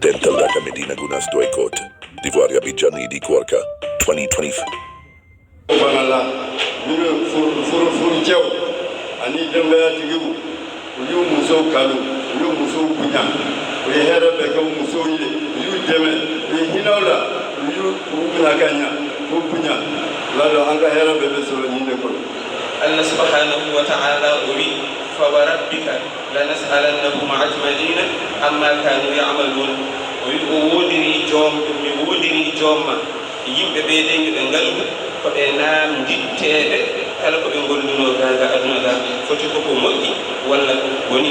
Dental Daga Medina Gunas Doikot, d'Ivoire Abidjani di Kwarka, 2020. Banala, furu cew, ani dembaya tigibu, uyu muso kalu, uyu muso kunya, uyu hera beka muso yile, uyu deme, uyu hinawla, uyu kunakanya, kunya, lado anga hera bebe solo nyine ko. Allah subhanahu wa ta'ala uri fa rabbika lanas'alannahum ajma'in amma kanu ya'malun. O wodiri jomma yimɓe ɓe de ɓe ngaldu ko ɓe naam jitteɓe kala ko ɓe golluno gaga aduna ga foti ko moƴƴi walla ko woni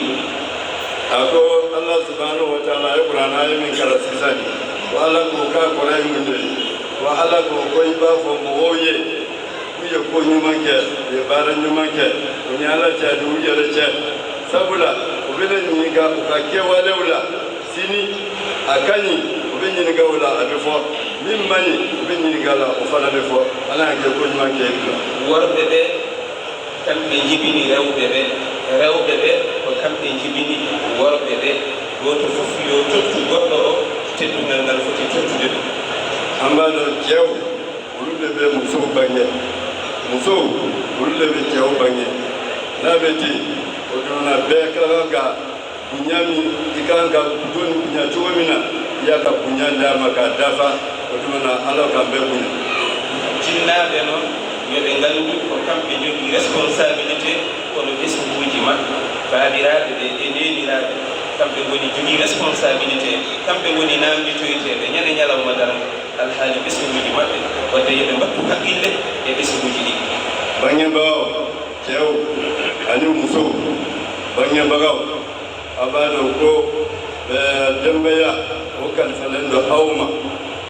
ako Allah subhanahu wa ta'ala e qur'an ay min kala sisani wa ala ko ka ko ray munde wa ala ko koy ba fo mo woye kuye ko nyumanke e bara nyumanke ko nyala cha du yele cha sabula ko bele ni ga ka kewale wala sini akani ubeni ga wala abefo min mani ubeni ga la o fala befo ala ke ko nyumanke worɓe ɓe kamɓe jibini rewɓe ɓe ko kamɓe jibini worɓe ɓe goto fof yo tottu goɗɗo o teddungal ngal foti tottude ɗum ambaɗo jew wuluɓe ɓe muso bange muso wuluɓe ɓe jew bange naɓe ti o dona ɓe kalaga buñami ikanga doni buña cogomina yaka buña dama ka dafa o ɗumana ala kamɓe buña jinnaɓe noon yoɓe ngandu ko kamɓe jogui responsabilité kono ɓesguji maɓɓe baabiraɓe ɓe e neniraɓe kamɓe goni jogui responsabilité kamɓe goni namditoyteɓe ñande ñalawma dara alhaali ɓesguji maɓɓe wadde yoɓe mbattu haqqille e ɓesguji ɗi bange mbaw cew ani muso bange mbagaw abaɗo ko ɓe dembeya o kalifalen ɗo awma